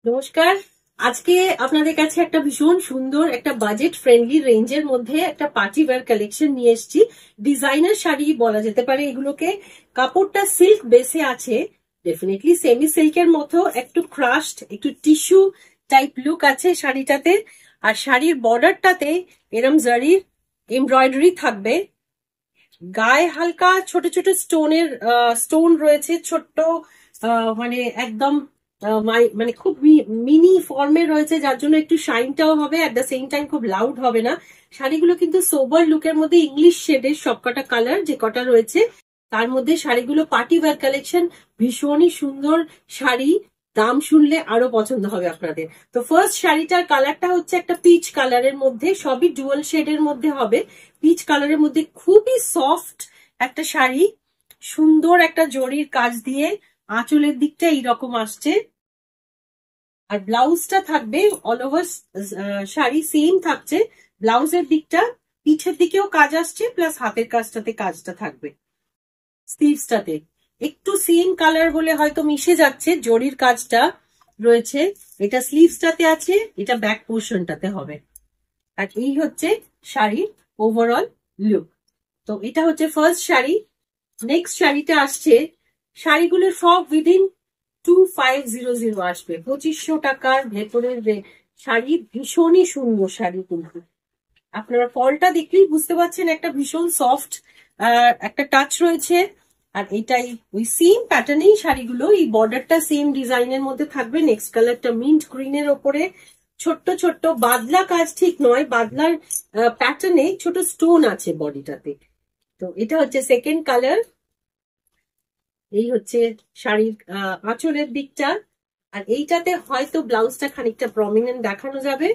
নমস্কার। আজকে আপনাদের কাছে একটা ভীষণ সুন্দর একটা বাজেট ফ্রেন্ডলি রেঞ্জের মধ্যে একটা পার্টি ওয়্যার কালেকশন নিয়ে এসেছি। ডিজাইনার শাড়ি বলা যেতে পারে এগুলোকে। কাপড়টা সিল্ক বেসে আছে, ডেফিনেটলি সেমি সিল্কের মতো, একটু ক্রাশড, একটু টিস্যু টাইপ লুক আছে শাড়িটাতে। আর শাড়ির বর্ডারটাতে এরম জারির এমব্রয়ডারি থাকবে। গায়ে হালকা ছোট ছোট স্টোন রয়েছে, ছোট্ট মানে একদম মানে খুব মিনি ফর্মে রয়েছে, যার জন্য একটু শাইনটাও হবে, অ্যাট দ্য সেম টাইম খুব লাউড হবে না। শাড়িগুলো কিন্তু সোবার লুকের মধ্যে ইংলিশ শেডের সবকটা কালার যে কটা রয়েছে তার মধ্যে শাড়িগুলো পার্টি ওয়্যার কালেকশন, ভীষণই সুন্দর শাড়ি। দাম শুনলে আরো পছন্দ হবে আপনাদের। তো ফার্স্ট শাড়িটার কালারটা হচ্ছে একটা পিচ কালারের মধ্যে, সবই ডুয়াল শেডের মধ্যে হবে। পিচ কালারের মধ্যে খুবই সফট একটা শাড়ি, সুন্দর একটা জরির কাজ দিয়ে আঁচলের দিকটা এইরকম আসছে। আর ব্লাউজটা থাকবে অল ওভার শাড়ি সেম থাকছে। ব্লাউজের দিকটা পিঠের দিকেও কাজ আসছে, প্লাস হাতের কাজটাতে কাজটা থাকবে। স্লিভসটাতে একটু সেম কালার বলে হয়তো মিশে যাচ্ছে, জরির কাজটা রয়েছে। এটা স্লিভসটাতে আছে, এটা ব্যাক পোর্শনটাতে হবে। আর এই হচ্ছে শাড়ির ওভারঅল লুক। তো এটা হচ্ছে ফার্স্ট শাড়ি। নেক্সট শাড়িটা আসছে, শাড়িগুলো সব উইদিন 2500 আসবে, 2500 টাকার ভেতরের শাড়ি। ভীষণই সুন্দর শাড়ি, কিন্তু আপনারা ফলটা দেখলেই বুঝতে পারছেন একটা ভীষণ সফট একটা টাচ রয়েছে। আর এটাই ওই সেম প্যাটার্নেই শাড়িগুলো, এই বর্ডারটা সেম ডিজাইনের মধ্যে থাকবে। নেক্সট কালারটা মিন্ট গ্রিনের ওপরে ছোট্ট ছোট্ট বাদলা কাজ, ঠিক নয়, বাদলার প্যাটার্নে ছোট স্টোন আছে বডিটাতে। তো এটা হচ্ছে সেকেন্ড কালার। এই হচ্ছে শাড়ির আঁচলের দিকটা। আর এইটাতে হয়তো ব্লাউজটা খানিকটা প্রমিনেন্ট দেখানো যাবে।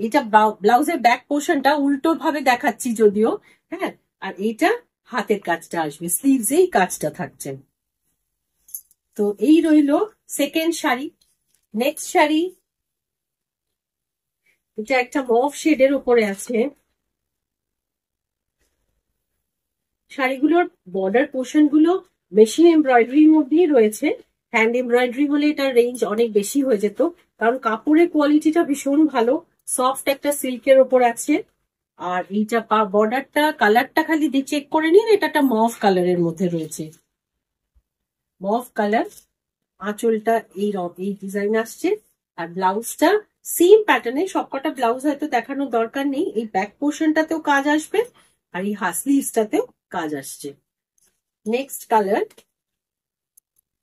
এটা ব্লাউজের ব্যাক পোর্শনটা উল্টো ভাবে দেখাচ্ছি যদিও, হ্যাঁ। আর এইটা হাতের কাজটা আসবে, স্লিভস এই কাজটা থাকছে। তো এই রইলো সেকেন্ড শাড়ি। নেক্সট শাড়ি, এটা একটা মভ শেডের উপরে আছে। শাড়িগুলোর বর্ডার পোর্শন গুলো মেশিন এমব্রয়ডারির মধ্যেই রয়েছে। হ্যান্ড এমব্রয়ডারি হলে এটার রেঞ্জ অনেক বেশি হয়ে যেত, কারণ কাপড়ের কোয়ালিটিটা ভীষণ ভালো, সফট একটা সিল্কের ওপর আছে। আর এইটা বর্ডারটা কালারটা খালি দিয়ে চেক করে নিন, এটা একটা মভ কালারের মধ্যে রয়েছে, মভ কালার। আঁচলটা এই ডিজাইন আসছে। আর ব্লাউজটা সেম প্যাটার্নে, সবকটা ব্লাউজ হয়তো দেখানোর দরকার নেই। এই ব্যাক পোর্শনটাতেও কাজ আসবে, আর এই স্লিভসটাতেও কাজ আসছে। নেক্সট কালার,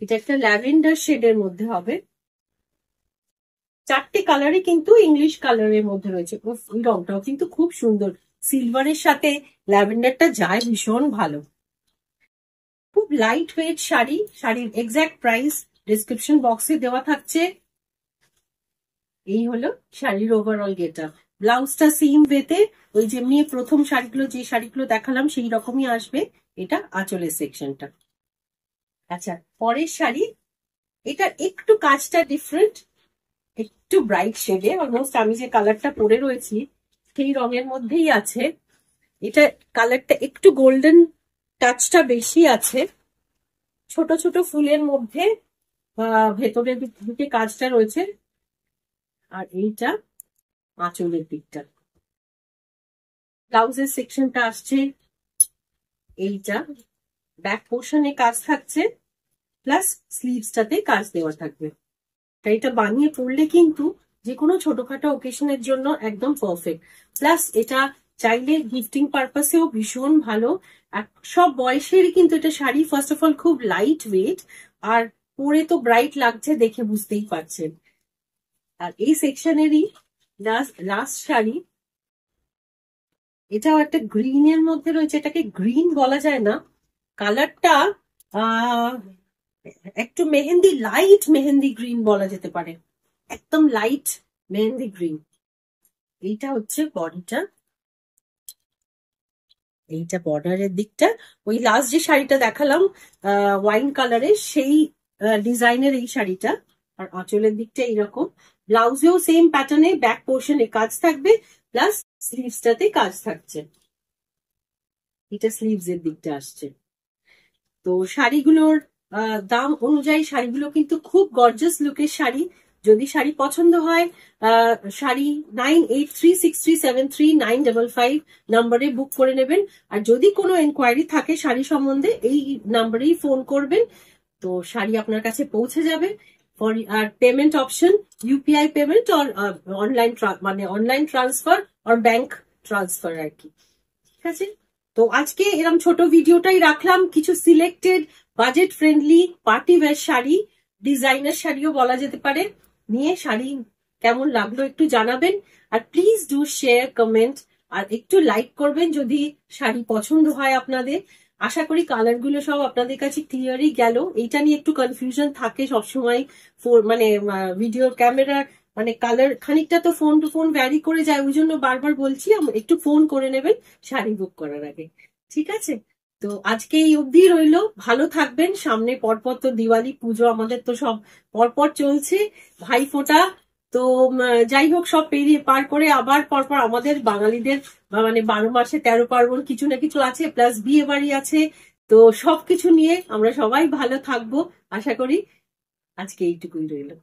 এটা একটা ল্যাভেন্ডার শেডের মধ্যে হবে। চারটে কালারই কিন্তু ইংলিশ কালারের মধ্যে রয়েছে। এই রংটাও কিন্তু খুব সুন্দর, সিলভারের সাথে ল্যাভেন্ডারটা যায় ভীষণ ভালো। খুব লাইট ওয়েট শাড়ি। শাড়ির এক্সাক্ট প্রাইস ডিসক্রিপশন বক্সে দেওয়া থাকছে। এই হলো শাড়ির ওভারঅল গেটআপ। ব্লাউজটা সেম ওয়েতে ওই যেমনি প্রথম শাড়িগুলো, যে শাড়িগুলো দেখালাম সেই রকমই আসবে। এটা আঁচলের সেকশনটা। আচ্ছা, পরের শাড়ি, এটা একটু কাজটা ডিফারেন্ট, একটু ব্রাইট শেডে, অলমোস্ট আমি যে কালারটা পরে রয়েছি সেই রঙের মধ্যেই আছে। এটা কালারটা একটু গোল্ডেন টাচটা বেশি আছে, ছোট ছোট ফুলের মধ্যে ভেতরের দিকে কাজটা রয়েছে। আর এইটা আঁচলের দিকটা, ব্লাউজের সেকশনটা আসছে এইটা, ব্যাক পোর্শনে কাজ থাকছে, প্লাস স্লিভসটাতে কাজ দেওয়া থাকবে। তাই এটা বানিয়ে পরলে কিন্তু যে কোনো ছোটখাটো ওকেশনের জন্য একদম পারফেক্ট। প্লাস এটা চাইলে গিফটিং পারপাসেও ভীষণ ভালো। আর সব বয়সেরই কিন্তু এটা শাড়ি। ফার্স্ট অফ অল খুব লাইট ওয়েট, আর পরে তো ব্রাইট লাগছে, দেখে বুঝতেই পারছেন। আর এই সেকশনেরই লাস্ট শাড়ি, এটাও একটা গ্রিনের মধ্যে রয়েছে। এটাকে গ্রিন বলা যায় না, কালারটা একটু মেহেন্দি, লাইট মেহেন্দি গ্রিন বলা যেতে পারে, একদম লাইট মেহেন্দি গ্রিন। এইটা হচ্ছে বডিটা, এইটা বর্ডারের দিকটা। ওই লাস্ট যে শাড়িটা দেখালাম ওয়াইন কালারের, সেই ডিজাইনের এই শাড়িটা। আর আঁচলের দিকটা এইরকম, ব্লাউজেও সেম প্যাটার্নে ব্যাক পোর্শনে কাজ থাকবে, প্লাস স্লিভসটাতে কাজ থাকছে। এটা স্লিভস এর দিকটা আসছে। তো শাড়িগুলোর দাম অনুযায়ী শাড়িগুলো কিন্তু খুব গর্জাস লুকের শাড়ি। যদি শাড়ি পছন্দ হয় শাড়ি 9836373955 নাম্বারে বুক করে নেবেন। আর যদি কোনো এনকোয়ারি থাকে শাড়ি সম্বন্ধে এই নাম্বারেই ফোন করবেন, তো শাড়ি আপনার কাছে পৌঁছে যাবে। For our payment option UPI payment or online, মানে অনলাইন ট্রান্সফার আর ব্যাংক ট্রান্সফার আর কি। ঠিক আছে, তো আজকে এরকম ছোট ভিডিওটাই রাখলাম, কিছু selected budget friendly party wear sari, designer শাড়িও বলা যেতে পারে, নিয়ে শাড়ি কেমন লাগলো একটু জানাবেন। আর প্লিজ ডু শেয়ার, কমেন্ট, আর একটু লাইক করবেন যদি শাড়ি পছন্দ হয় আপনাদের। আশা করি কালার গুলো সব আপনাদের কাছে ক্লিয়ারই গেল। এইটা নিয়ে একটু কনফিউশন থাকে সবসময়, মানে ভিডিও ক্যামেরার মানে কালার খানিকটা তো ফোন টু ফোন ভ্যারি করে যায়, ওই জন্য বারবার বলছি একটু ফোন করে নেবেন শাড়ি বুক করার আগে। ঠিক আছে, তো আজকে এই অবধি রইলো, ভালো থাকবেন। সামনে পরপর তো দিওয়ালি পুজো আমাদের তো সব পরপর চলছে, ভাইফোঁটা, তো যাই হোক সব পেরিয়ে পার করে আবার পরপর আমাদের বাঙালিদের মানে 12 মাসে 13 পার্বণ কিছু না কিছু আছে, প্লাস বিয়ে বাড়ি আছে। তো সবকিছু নিয়ে আমরা সবাই ভালো থাকবো আশা করি। আজকে এইটুকুই রইলো।